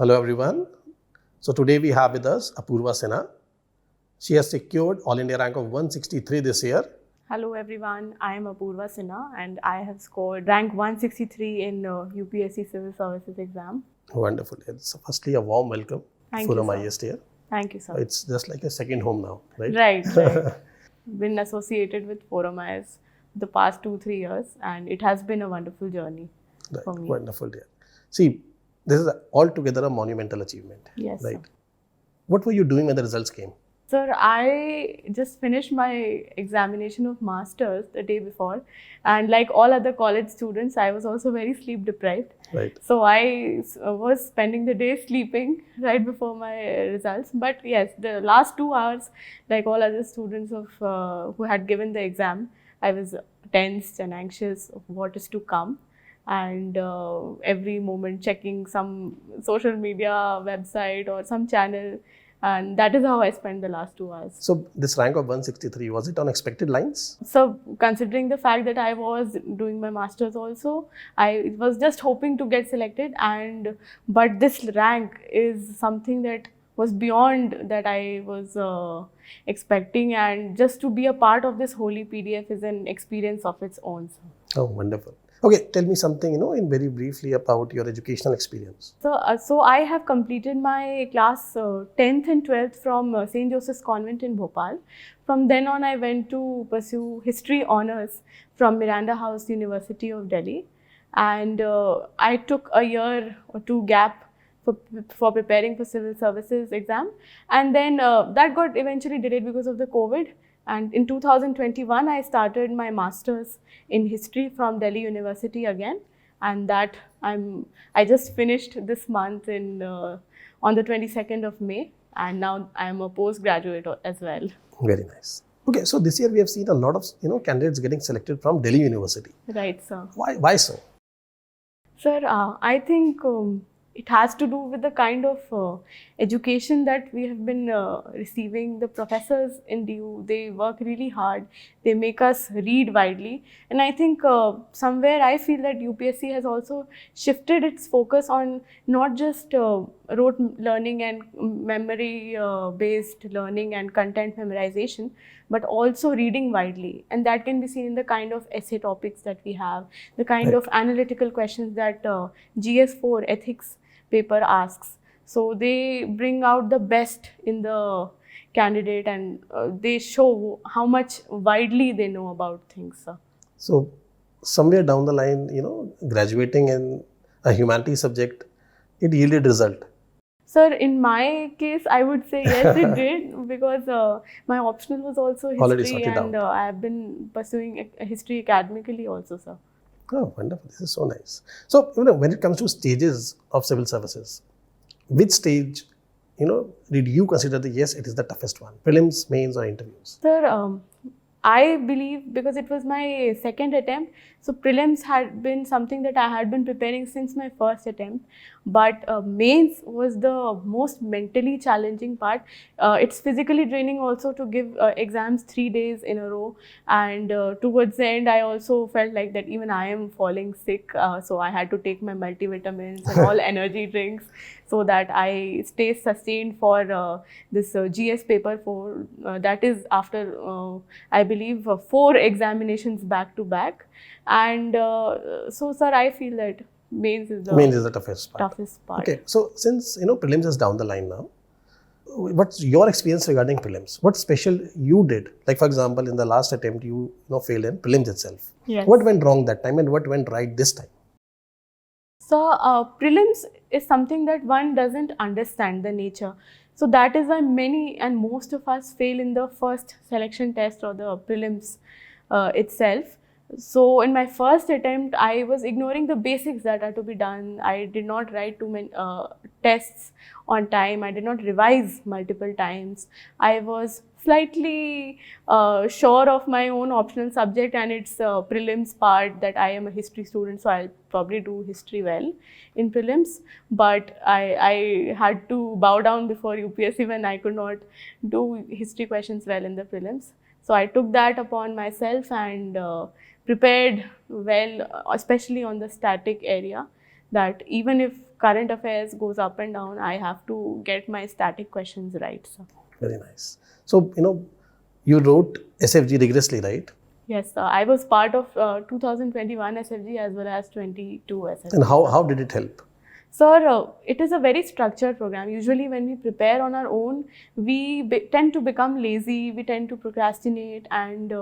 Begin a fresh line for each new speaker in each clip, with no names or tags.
Hello everyone. So today we have with us Apurva Sinha. She has secured All India rank of 163 this year.
Hello everyone, I am Apurva Sinha and I have scored rank 163 in UPSC Civil Services Exam.
Wonderful. So firstly, a warm welcome
Thank
Forum
you,
IAS here.
Thank you, sir.
It's just like a second home now, right?
Right. Been associated with Forum IAS the past 2-3 years and it has been a wonderful journey for me.
Wonderful, dear. See, this is altogether a monumental achievement.
Yes,
right?
sir.
What were you doing when the results came?
Sir, I just finished my examination of Masters the day before, and like all other college students, I was also very sleep deprived.
Right.
So I was spending the day sleeping right before my results. But yes, the last 2 hours, like all other students who had given the exam, I was tensed and anxious of what is to come. And every moment checking some social media website or some channel. And that is how I spent the last 2 hours.
So this rank of 163, was it on expected lines?
So considering the fact that I was doing my masters also, I was just hoping to get selected, but this rank is something that was beyond that I was expecting, and just to be a part of this holy PDF is an experience of its own.
Oh, wonderful. Okay, tell me something, in very briefly about your educational experience.
So I have completed my class 10th and 12th from St. Joseph's Convent in Bhopal. From then on, I went to pursue history honors from Miranda House University of Delhi. And I took a year or two gap for preparing for Civil Services exam. And then that got eventually delayed because of the COVID. And in 2021, I started my master's in history from Delhi University again, and that I just finished this month on the 22nd of May, and now I am a postgraduate as well.
Very nice. Okay, so this year we have seen a lot of candidates getting selected from Delhi University.
Right, sir.
Why so?
Sir, I think it has to do with the kind of education that we have been receiving. The professors in DU, they work really hard. They make us read widely. And I think somewhere I feel that UPSC has also shifted its focus on not just rote learning and memory-based learning and content memorization, but also reading widely. And that can be seen in the kind of essay topics that we have, the kind of analytical questions that GS4 ethics paper asks. So they bring out the best in the candidate, and they show how much widely they know about things.
So somewhere down the line, graduating in a humanities subject, it yielded result.
Sir, in my case, I would say yes, it did, because my optional was also history, and I have been pursuing history academically also, sir.
Oh, wonderful. This is so nice. So, when it comes to stages of civil services, which stage, did you consider yes, it is the toughest one? Prelims, mains, or interviews?
Sir, I believe because it was my second attempt, so prelims had been something that I had been preparing since my first attempt. But mains was the most mentally challenging part. It's physically draining also to give exams 3 days in a row. And towards the end, I also felt like that even I am falling sick. So I had to take my multivitamins and all energy drinks so that I stay sustained for this GS paper 4. That is after, I believe, 4 examinations back to back. And so, sir, I feel that mains is the toughest part.
Okay, so since prelims is down the line now, what's your experience regarding prelims? What special you did? Like, for example, in the last attempt, you failed in prelims itself.
Yes.
What went wrong that time and what went right this time?
So prelims is something that one doesn't understand the nature. So that is why many and most of us fail in the first selection test or the prelims itself. So in my first attempt, I was ignoring the basics that are to be done. I did not write too many tests on time. I did not revise multiple times. I was slightly sure of my own optional subject and its prelims part, that I am a history student, so I'll probably do history well in prelims. But I had to bow down before UPSC when I could not do history questions well in the prelims. So I took that upon myself and prepared well, especially on the static area. that even if current affairs goes up and down, I have to get my static questions right. So.
Very nice. So, you wrote SFG rigorously, right?
Yes, sir. I was part of 2021 SFG as well as 22 SFG.
And how did it help?
Sir, it is a very structured program. Usually when we prepare on our own, we tend to become lazy, we tend to procrastinate and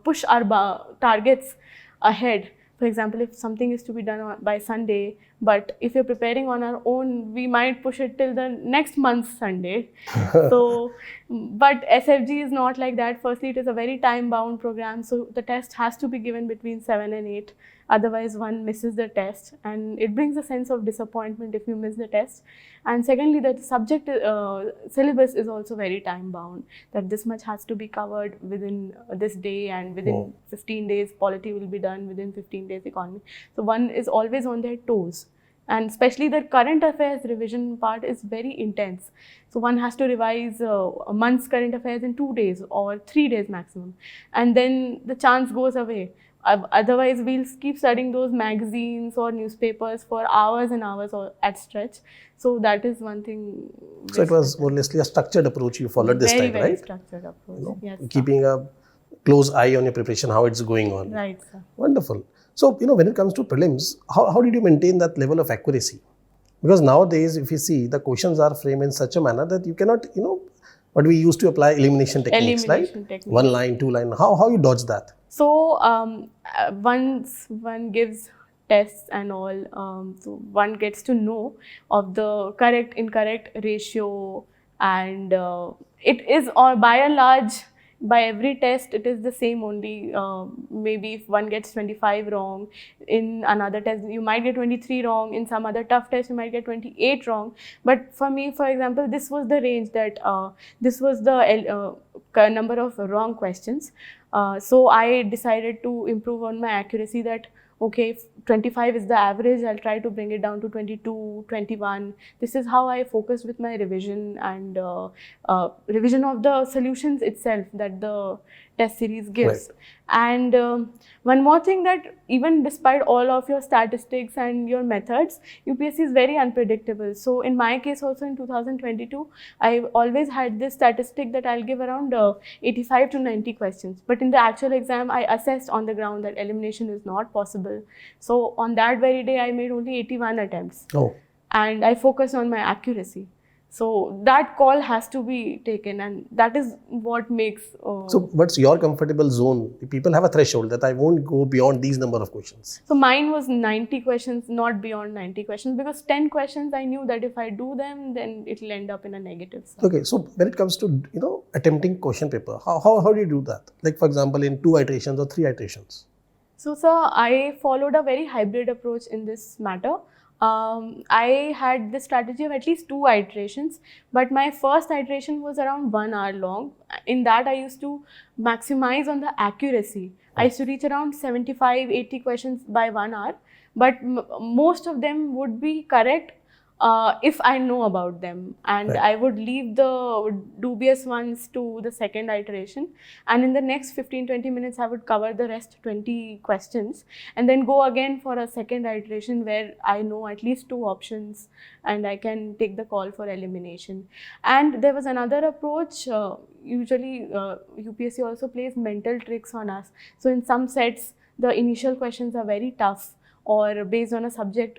push our targets ahead. For example, if something is to be done by Sunday, but if you're preparing on our own, we might push it till the next month's Sunday. So, but SFG is not like that. Firstly, it is a very time-bound program, so the test has to be given between 7 and 8. Otherwise, one misses the test, and it brings a sense of disappointment if you miss the test. And secondly, the subject syllabus is also very time-bound, that this much has to be covered within this day, and within 15 days, polity will be done, within 15 days, economy. So one is always on their toes. And especially the current affairs revision part is very intense. So one has to revise a month's current affairs in 2 days or 3 days maximum. And then the chance goes away. Otherwise, we'll keep studying those magazines or newspapers for hours and hours at stretch. So that is one thing.
So it was more or less a structured approach you followed this time, right?
Very structured approach, yes.
Keeping a close eye on your preparation, how it's going on.
Right, sir.
Wonderful. So, when it comes to prelims, how did you maintain that level of accuracy? Because nowadays, if you see, the questions are framed in such a manner that you cannot, what we used to apply elimination techniques, right? One line, two line. How you dodge that?
So, once one gives tests and all, so one gets to know of the correct, incorrect ratio, and it is, or by and large, by every test, it is the same only. Maybe if one gets 25 wrong, in another test, you might get 23 wrong. In some other tough test, you might get 28 wrong. But for me, for example, this was the range that, this was the number of wrong questions. So I decided to improve on my accuracy, that okay, if 25 is the average, I'll try to bring it down to 22, 21. This is how I focused with my revision and revision of the solutions itself that the test series gives. Right. And one more thing, that even despite all of your statistics and your methods, UPSC is very unpredictable. So in my case also in 2022, I always had this statistic that I'll give around 85 to 90 questions. But in the actual exam, I assessed on the ground that elimination is not possible. So on that very day, I made only 81 attempts. Oh. And I focused on my accuracy. So that call has to be taken, and that is what makes...
So what's your comfortable zone? People have a threshold that I won't go beyond these number of questions.
So mine was 90 questions, not beyond 90 questions, because 10 questions I knew that if I do them, then it will end up in a negative. So.
Okay, so when it comes to, attempting question paper, how do you do that? Like for example, in 2 iterations or 3 iterations?
So sir, I followed a very hybrid approach in this matter. I had the strategy of at least 2 iterations, but my first iteration was around 1 hour long. In that, I used to maximize on the accuracy. I used to reach around 75-80 questions by 1 hour, but most of them would be correct if I know about them, and right. I would leave the dubious ones to the second iteration, and in the next 15-20 minutes I would cover the rest 20 questions and then go again for a second iteration where I know at least 2 options and I can take the call for elimination. And there was another approach. Usually UPSC also plays mental tricks on us. So in some sets the initial questions are very tough or based on a subject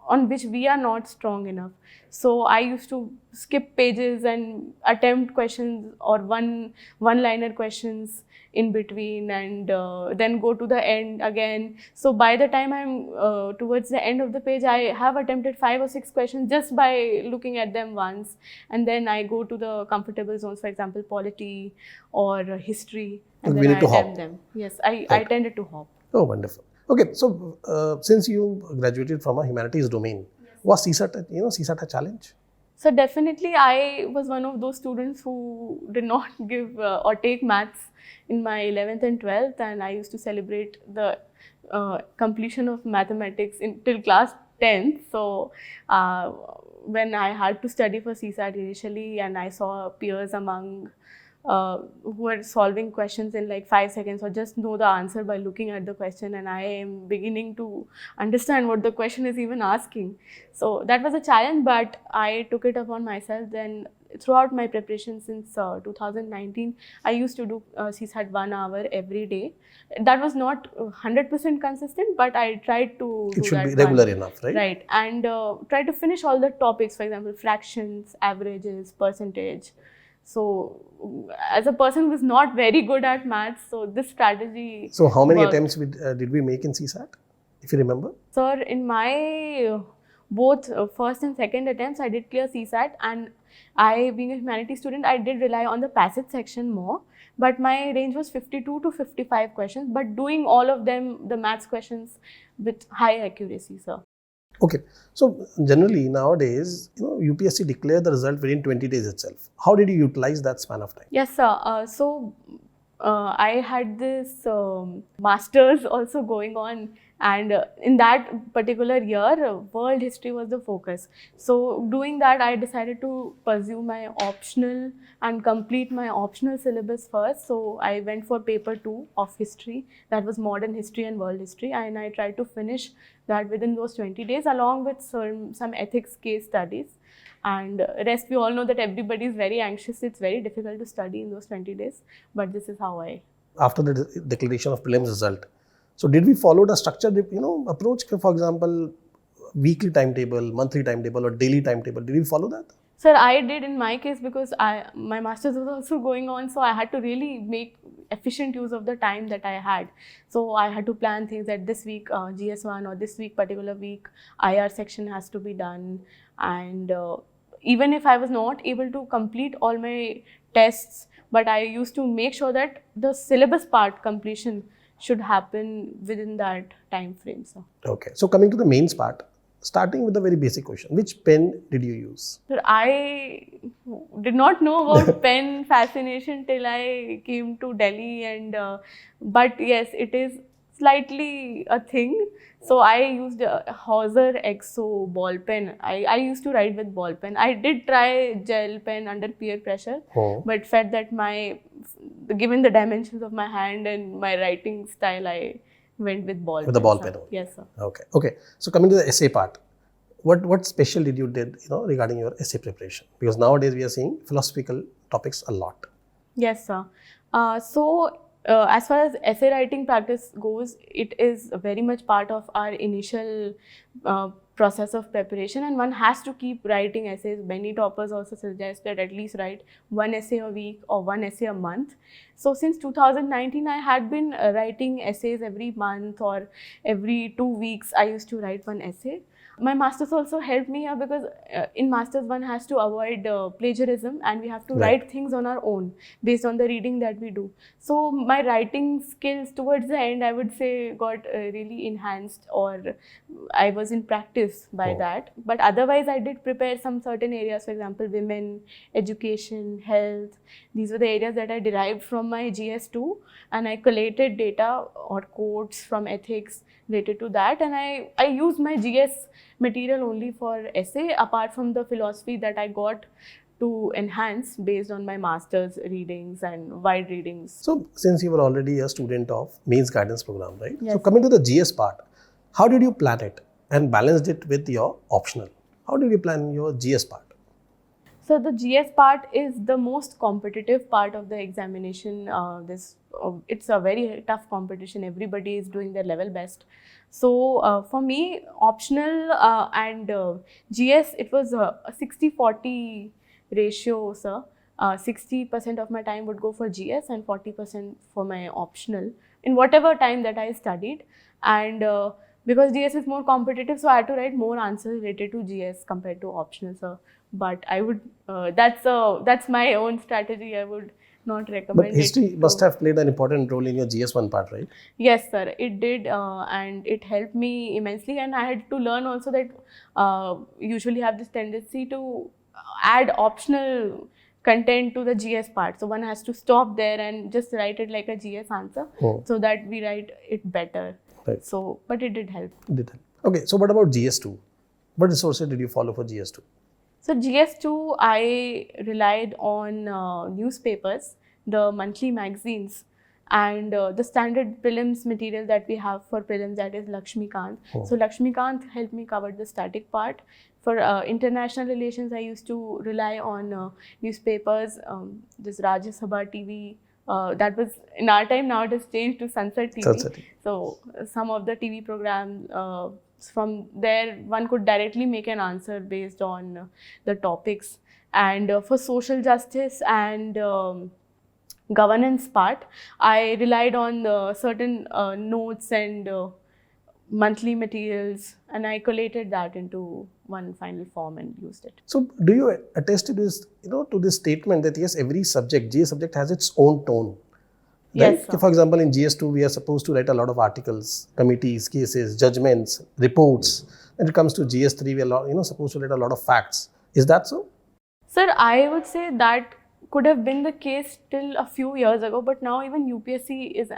on which we are not strong enough. So I used to skip pages and attempt questions or one-liner questions in between, and then go to the end again. So by the time I'm towards the end of the page, I have attempted 5 or 6 questions just by looking at them once, and then I go to the comfortable zones, for example, polity or history, and then I attempt them. Yes, I tended to hop.
Oh, wonderful. Okay, so since you graduated from a humanities domain, yes. Was CSAT a challenge?
So definitely, I was one of those students who did not give or take maths in my 11th and 12th, and I used to celebrate the completion of mathematics till class 10th. So when I had to study for CSAT initially, and I saw peers among who are solving questions in like 5 seconds or just know the answer by looking at the question, and I am beginning to understand what the question is even asking. So that was a challenge, but I took it upon myself. Then throughout my preparation since 2019, I used to do CSAT 1 hour every day. That was not 100% consistent, but I tried to
It
do
should
that
be regular enough, right?
Right, and try to finish all the topics, for example, fractions, averages, percentage. So as a person who is not very good at maths, so this strategy
So how many
worked.
attempts did we make in CSAT, if you remember?
Sir, in my both first and second attempts, I did clear CSAT, and I, being a humanities student, I did rely on the passage section more. But my range was 52 to 55 questions, but doing all of them, the maths questions, with high accuracy, sir.
Okay, so generally nowadays, UPSC declare the result within 20 days itself. How did you utilize that span of time?
Yes, sir. I had this masters also going on, and in that particular year, world history was the focus. So doing that, I decided to pursue my optional and complete my optional syllabus first. So I went for paper 2 of history, that was modern history and world history, and I tried to finish that within those 20 days, along with some ethics case studies. And rest, we all know that everybody is very anxious. It's very difficult to study in those 20 days, but this is how I...
After the declaration of prelims result, so did we follow the structured, approach? For example, weekly timetable, monthly timetable, or daily timetable? Did we follow that?
Sir, I did in my case because my master's was also going on, so I had to really make efficient use of the time that I had. So I had to plan things that this week GS1 or this week particular week IR section has to be done, and even if I was not able to complete all my tests, but I used to make sure that the syllabus part completion should happen within that time frame. So.
Okay, so coming to the mains part, starting with a very basic question, which pen did you use?
Sir, I did not know about pen fascination till I came to Delhi, and but yes, it is slightly a thing. So I used a Hauser Exo ball pen. I used to write with ball pen. I did try gel pen under peer pressure, but felt that given the dimensions of my hand and my writing style, I went with ball pen.
With the ball pen only.
Yes, sir.
Okay. So coming to the essay part, what special did you did regarding your essay preparation? Because nowadays we are seeing philosophical topics a lot.
Yes, sir. As far as essay writing practice goes, it is very much part of our initial process of preparation, and one has to keep writing essays. Many toppers also suggest that at least write one essay a week or one essay a month. So since 2019, I had been writing essays every month or every 2 weeks. I used to write one essay. My masters also helped me here because in masters one has to avoid plagiarism, and we have to write things on our own based on the reading that we do. So my writing skills towards the end, I would say, got really enhanced, or I was in practice by that. But otherwise I did prepare some certain areas, for example, women, education, health. These were the areas that I derived from my GS2, and I collated data or quotes from ethics related to that, and I used my GS material only for essay, apart from the philosophy that I got to enhance based on my master's readings and wide readings.
So since you were already a student of mains guidance program, right?
Yes.
So coming to the GS part, how did you plan it and balanced it with your optional? How did you plan your GS part?
So the GS part is the most competitive part of the examination. It's a very tough competition. Everybody is doing their level best. So for me, optional and GS, it was a 60-40 ratio, sir. 60% of my time would go for GS and 40% for my optional in whatever time that I studied. And because GS is more competitive, so I had to write more answers related to GS compared to optional, sir. But I would, that's my own strategy. I would not recommend it.
But history must have played an important role in your GS1 part, right?
Yes, sir, it did, and it helped me immensely. And I had to learn also that usually have this tendency to add optional content to the GS part. So one has to stop there and just write it like a GS answer so that we write it better.
Right.
So, but it did help.
Okay, so what about GS2? What resources did you follow for GS2?
So GS2, I relied on newspapers the monthly magazines, and the standard prelims material that we have for prelims, that is Lakshmikant. So Lakshmikant helped me cover the static part. For international relations, I used to rely on newspapers, this Rajya Sabha TV. That was in our time. Now it has changed to Sunset TV.
Sunset.
So some of the TV programs, from there one could directly make an answer based on the topics. And for social justice and governance part, I relied on certain notes and monthly materials, and I collated that into one final form and used it.
So do you attest to this, to this statement that yes, every subject, GS subject has its own tone? Right?
Yes, sir.
For example, in GS2, we are supposed to write a lot of articles, committees, cases, judgments, reports. When it comes to GS3, we are supposed to write a lot of facts. Is that so?
Sir, I would say that could have been the case till a few years ago, but now even UPSC is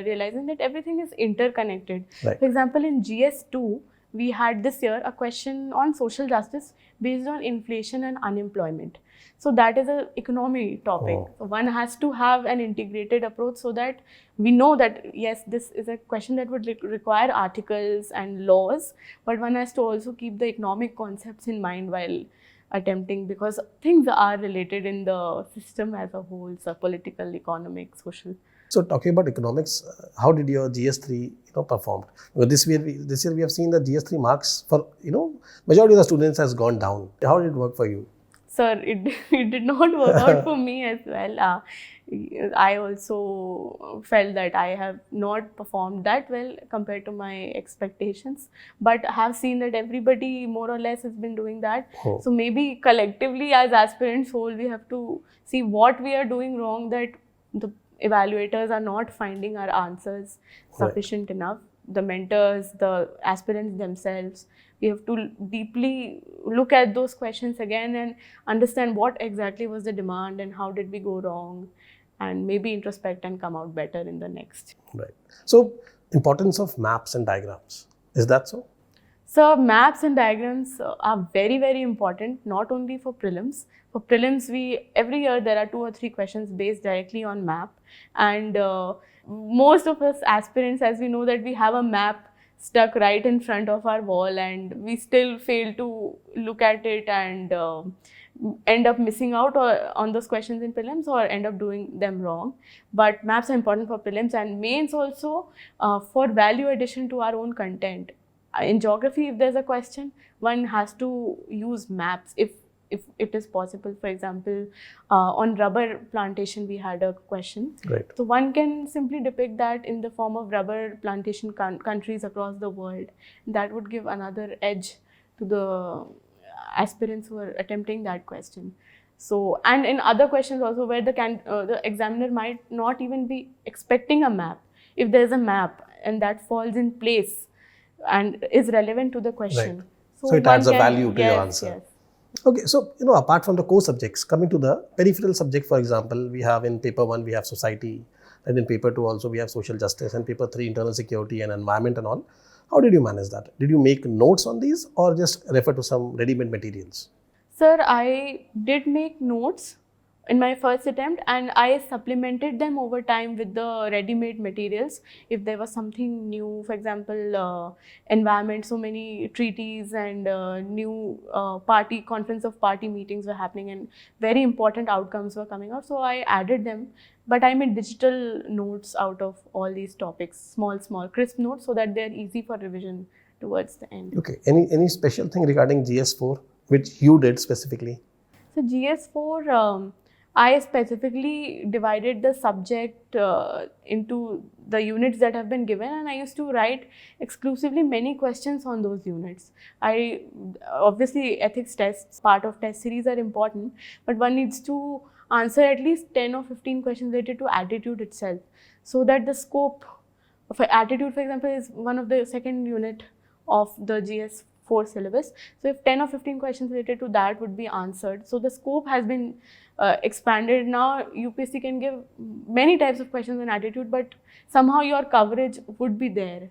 realizing that everything is interconnected.
Right.
For example, in GS2, we had this year a question on social justice based on inflation and unemployment. So that is an economy topic. So one has to have an integrated approach so that we know that yes, this is a question that would require articles and laws, but one has to also keep the economic concepts in mind while attempting, because things are related in the system as a whole, so political, economic, social.
So talking about economics, how did your GS3 performed? Because this year we have seen that GS3 marks for majority of the students has gone down. How did it work for you?
Sir, it did not work out for me as well. I also felt that I have not performed that well compared to my expectations, but I have seen that everybody more or less has been doing that. So maybe collectively as aspirants whole, we have to see what we are doing wrong, that the evaluators are not finding our answers sufficient enough. The mentors, the aspirants themselves, we have to deeply look at those questions again and understand what exactly was the demand and how did we go wrong, and maybe introspect and come out better in the next.
Right. So, importance of maps and diagrams. Is that so?
So, maps and diagrams are very, very important, not only for prelims. For prelims, every year there are 2 or 3 questions based directly on map, and most of us aspirants, as we know that we have a map stuck right in front of our wall, and we still fail to look at it and end up missing out on those questions in prelims or end up doing them wrong. But maps are important for prelims and mains also for value addition to our own content. In geography, if there's a question, one has to use maps if it is possible. For example, on rubber plantation, we had a question.
Right.
So one can simply depict that in the form of rubber plantation countries across the world. That would give another edge to the aspirants who are attempting that question. So, and in other questions also where the examiner might not even be expecting a map. If there's a map and that falls in place and is relevant to the question.
Right. So it adds a value to your answer.
Yes.
Okay, so apart from the core subjects, coming to the peripheral subject, for example, we have in paper 1 we have society, and in paper 2 also we have social justice, and paper 3 internal security and environment and all. How did you manage that? Did you make notes on these or just refer to some ready-made materials?
Sir, I did make notes in my first attempt, and I supplemented them over time with the ready-made materials. If there was something new, for example, environment, so many treaties and new conference of party meetings were happening and very important outcomes were coming out. So I added them, but I made digital notes out of all these topics, small, crisp notes, so that they're easy for revision towards the end.
Okay. Any special thing regarding GS4 which you did specifically?
So GS4, I specifically divided the subject into the units that have been given, and I used to write exclusively many questions on those units. Obviously ethics tests, part of test series are important, but one needs to answer at least 10 or 15 questions related to attitude itself, so that the scope of attitude, for example, is one of the second unit of the GS4 syllabus. So if 10 or 15 questions related to that would be answered, so the scope has been expanded. Now UPSC can give many types of questions on attitude, but somehow your coverage would be there.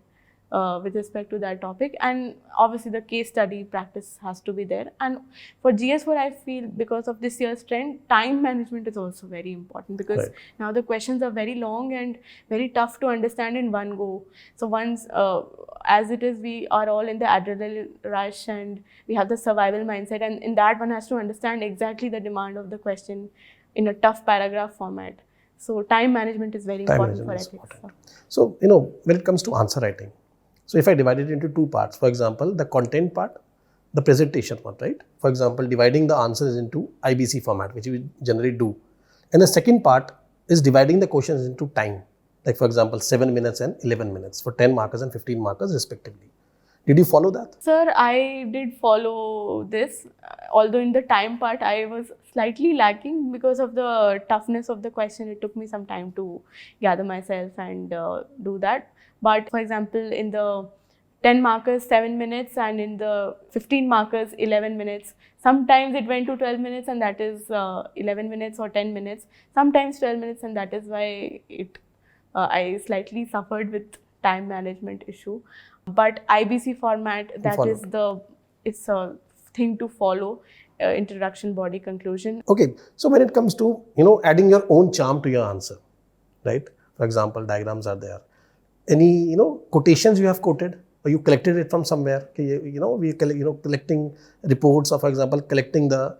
with respect to that topic. And obviously the case study practice has to be there. And for GS4, I feel because of this year's trend, time management is also very important, because
Right.
now the questions are very long and very tough to understand in one go. So once, as it is, we are all in the adrenaline rush and we have the survival mindset, and in that one has to understand exactly the demand of the question in a tough paragraph format. So time management is very
Time
important for
management is
ethics.
important. So, you know, when it comes to answer writing, so if I divide it into two parts, for example, the content part, the presentation part, right? For example, dividing the answers into IBC format, which we generally do. And the second part is dividing the questions into time. Like, for example, 7 minutes and 11 minutes for 10 markers and 15 markers respectively. Did you follow that?
Sir, I did follow this, although in the time part I was slightly lacking because of the toughness of the question. It took me some time to gather myself and do that. But for example, in the 10 markers, 7 minutes, and in the 15 markers, 11 minutes. Sometimes it went to 12 minutes, and that is 11 minutes or 10 minutes. Sometimes 12 minutes, and that is why I slightly suffered with time management issue. But IBC format, that is it's a thing to follow. Introduction, body, conclusion.
Okay, so when it comes to, you know, adding your own charm to your answer, right? For example, diagrams are there. Any, you know, quotations you have quoted, or you collected it from somewhere? You know, collecting reports, or for example, collecting the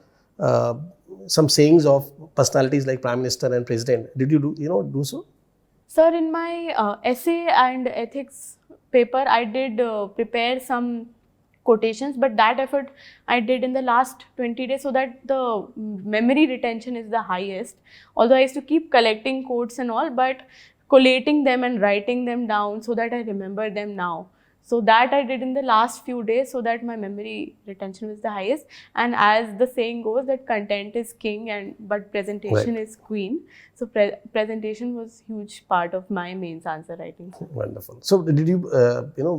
some sayings of personalities like Prime Minister and President. Did you do so?
Sir, in my essay and ethics paper, I did prepare some quotations, but that effort I did in the last 20 days so that the memory retention is the highest. Although I used to keep collecting quotes and all, but collating them and writing them down so that I remember them now. So that I did in the last few days so that my memory retention was the highest. And as the saying goes, that content is king but presentation
Right.
is queen. So presentation was huge part of my mains answer writing.
Wonderful. So did you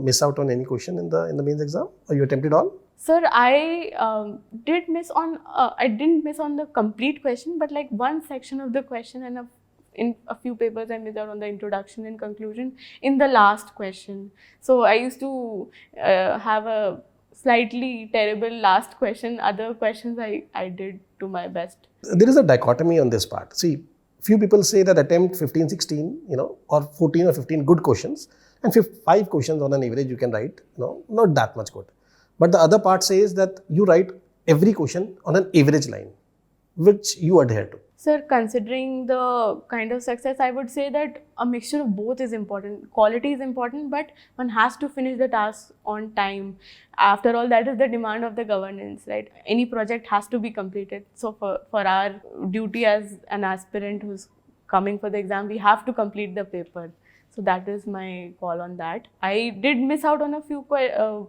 miss out on any question in the mains exam, or you attempted all?
Sir, I did miss on. I didn't miss on the complete question, but like one section of the question, and in a few papers I missed out on the introduction and conclusion in the last question. So I used to have a slightly terrible last question. Other questions I did to my best.
There is a dichotomy on this part. See, few people say that attempt 15, 16, or 14 or 15 good questions, and 5 questions on an average you can write, not that much good. But the other part says that you write every question on an average line, which you adhere to.
Sir, considering the kind of success, I would say that a mixture of both is important. Quality is important, but one has to finish the task on time. After all, that is the demand of the governance, right? Any project has to be completed. So for our duty as an aspirant who's coming for the exam, we have to complete the paper. So that is my call on that. I did miss out on a few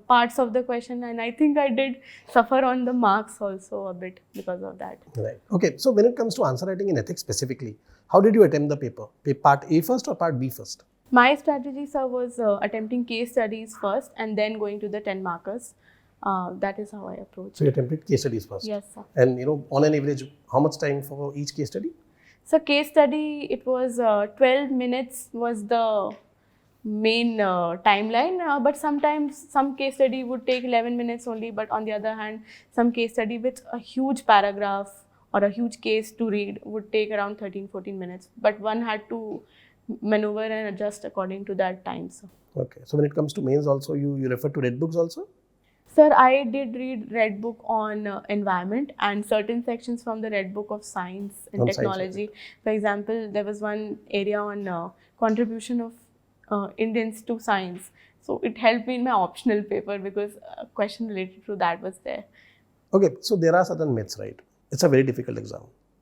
parts of the question, and I think I did suffer on the marks also a bit because of that.
Right. Okay. So when it comes to answer writing in ethics specifically, how did you attempt the paper? Part A first or part B first?
My strategy, sir, was attempting case studies first and then going to the 10 markers. That is how I approached.
So you attempted case studies first?
Yes, sir.
And on an average, how much time for each case study?
So case study, it was 12 minutes was the main timeline, but sometimes some case study would take 11 minutes only, but on the other hand, some case study with a huge paragraph or a huge case to read would take around 13-14 minutes, but one had to maneuver and adjust according to that time. So.
Okay. So when it comes to mains also, you refer to red books also?
Sir, I did read Red Book on environment and certain sections from the Red Book of Science and Technology. For example, there was one area on contribution of Indians to science. So it helped me in my optional paper because a question related to that was there.
Okay, so there are certain myths, right? It's a very difficult exam.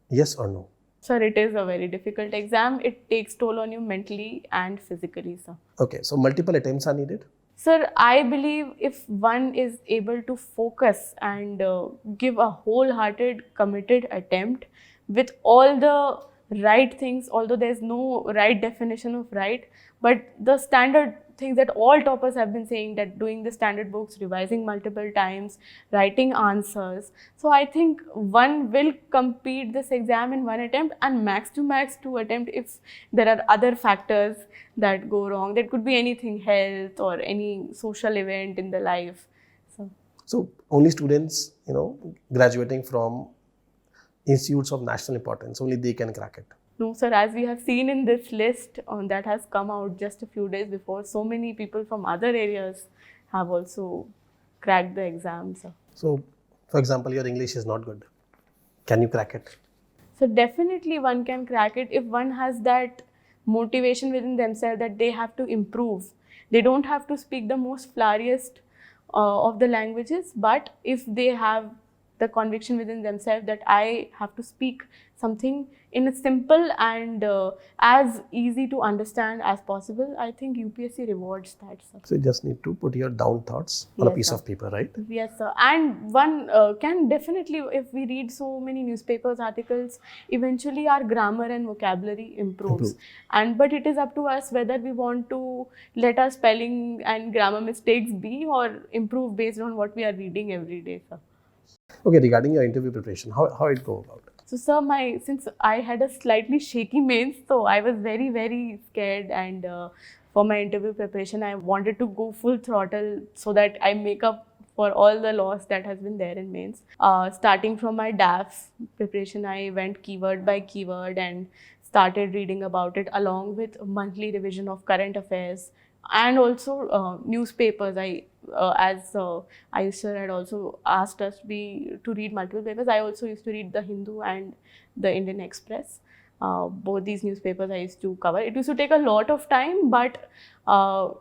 Yes or no?
Sir, it is a very difficult exam. It takes toll on you mentally and physically, sir.
Okay, so multiple attempts are needed?
Sir, I believe if one is able to focus and give a wholehearted, committed attempt with all the right things, although there's no right definition of right, but the standard things that all toppers have been saying, that doing the standard books, revising multiple times, writing answers. So I think one will complete this exam in one attempt, and max to max 2 attempts if there are other factors that go wrong. That could be anything, health or any social event in the life.
So only students, graduating from institutes of national importance, only they can crack it.
No, sir, as we have seen in this list that has come out just a few days before, so many people from other areas have also cracked the exam, sir.
So, for example, your English is not good. Can you crack it?
So definitely one can crack it if one has that motivation within themselves that they have to improve. They don't have to speak the most flariest of the languages, but if they have the conviction within themselves that I have to speak something in a simple and as easy to understand as possible, I think UPSC rewards that, sir.
So you just need to put your down thoughts on a piece of paper, right?
Yes, sir. And one can definitely, if we read so many newspapers, articles, eventually our grammar and vocabulary improves. But it is up to us whether we want to let our spelling and grammar mistakes be or improve based on what we are reading every day, sir.
Okay, regarding your interview preparation, how it go about?
So, sir, since I had a slightly shaky mains, so I was very, very scared, and for my interview preparation, I wanted to go full throttle so that I make up for all the loss that has been there in mains. Starting from my DAFs preparation, I went keyword by keyword and started reading about it along with monthly revision of current affairs and also newspapers. As Ayush had also asked us to read multiple papers, I also used to read the Hindu and the Indian Express. Both these newspapers I used to cover. It used to take a lot of time, but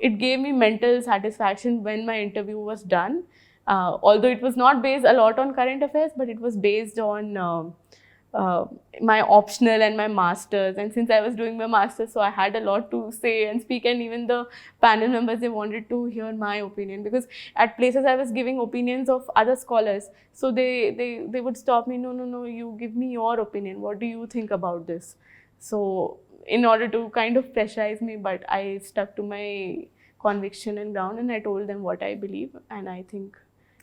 it gave me mental satisfaction when my interview was done. Although it was not based a lot on current affairs, but it was based on my optional and my masters, and since I was doing my masters, so I had a lot to say and speak, and even the panel members, they wanted to hear my opinion, because at places I was giving opinions of other scholars, so they would stop me. No, you give me your opinion, what do you think about this? So in order to kind of pressurize me, but I stuck to my conviction and ground, and I told them what I believe, and I think.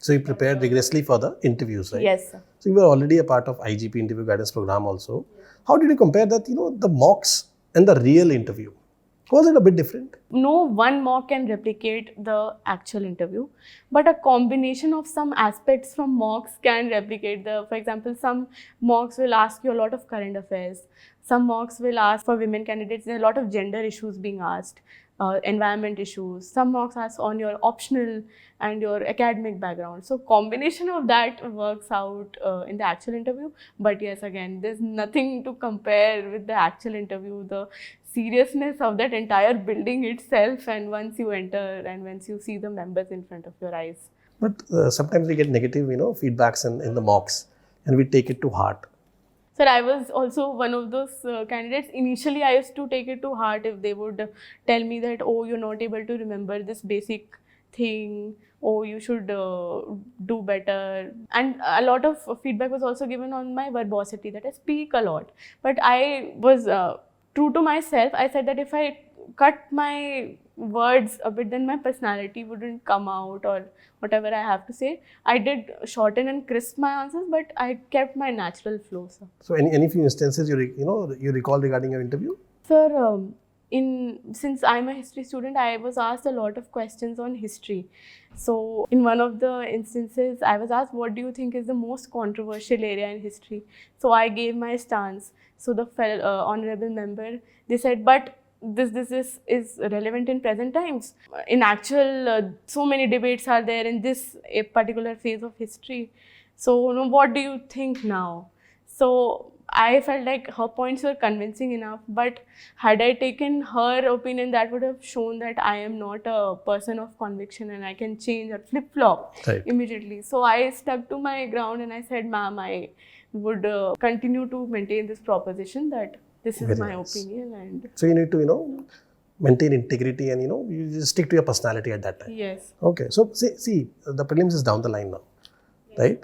So you prepared rigorously for the interviews, right?
Yes, sir.
So you were already a part of IGP interview guidance program also. How did you compare that, the mocks and the real interview? Was it a bit different?
No one mock can replicate the actual interview, but a combination of some aspects from mocks can replicate for example, some mocks will ask you a lot of current affairs. Some mocks will ask for women candidates. There are a lot of gender issues being asked. Environment issues. Some mocks ask on your optional and your academic background. So combination of that works out in the actual interview. But yes, again, there's nothing to compare with the actual interview. The seriousness of that entire building itself, and once you enter and once you see the members in front of your eyes.
But sometimes we get negative, feedbacks in the mocks, and we take it to heart.
Sir, I was also one of those candidates. Initially, I used to take it to heart if they would tell me that, oh, you're not able to remember this basic thing, oh, you should do better. And a lot of feedback was also given on my verbosity, that I speak a lot. But I was true to myself. I said that if I cut my words a bit, then my personality wouldn't come out, or whatever I have to say. I did shorten and crisp my answers, but I kept my natural flow, sir.
So any few instances you recall regarding your interview?
Sir, since I'm a history student, I was asked a lot of questions on history. So in one of the instances, I was asked, what do you think is the most controversial area in history? So I gave my stance. So the honorable member, they said, but this is relevant in present times. In actual, so many debates are there in this a particular phase of history. So what do you think now? So I felt like her points were convincing enough, but had I taken her opinion, that would have shown that I am not a person of conviction and I can change or flip-flop immediately. So I stuck to my ground and I said, ma'am, I would continue to maintain this proposition that this is my opinion. And
so you need to, maintain integrity and, you just stick to your personality at that time.
Yes.
Okay. So see, the prelims is down the line now, right?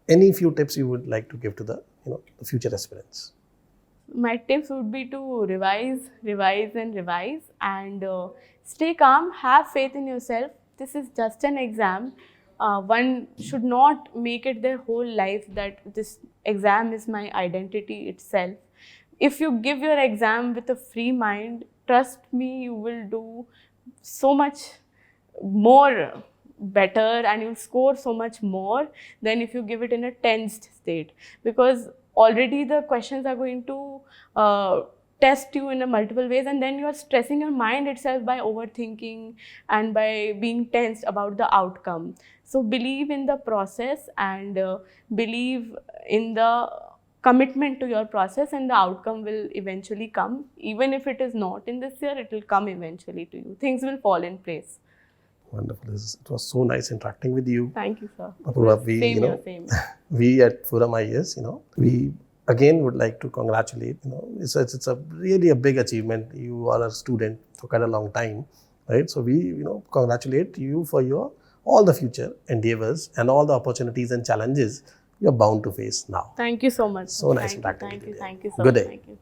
Any few tips you would like to give to the, the future aspirants?
My tips would be to revise, revise, and revise, and stay calm. Have faith in yourself. This is just an exam. One should not make it their whole life that this exam is my identity itself. If you give your exam with a free mind, trust me, you will do so much more better and you'll score so much more than if you give it in a tensed state, because already the questions are going to test you in a multiple ways, and then you are stressing your mind itself by overthinking and by being tensed about the outcome. So believe in the process and believe in the commitment to your process, and the outcome will eventually come. Even if it is not in this year, it will come eventually to you. Things will fall in place.
Wonderful. It was so nice interacting with you.
Thank you, sir.
Apurva,
Same.
we at Forum IAS, we again would like to congratulate. It's a really a big achievement. You are a student for quite a long time, right? So we, congratulate you for your all the future endeavors and all the opportunities and challenges you're bound to face now.
Thank you so much.
So nice interacting with you.
Thank you so
Good
much.
day.
Thank you.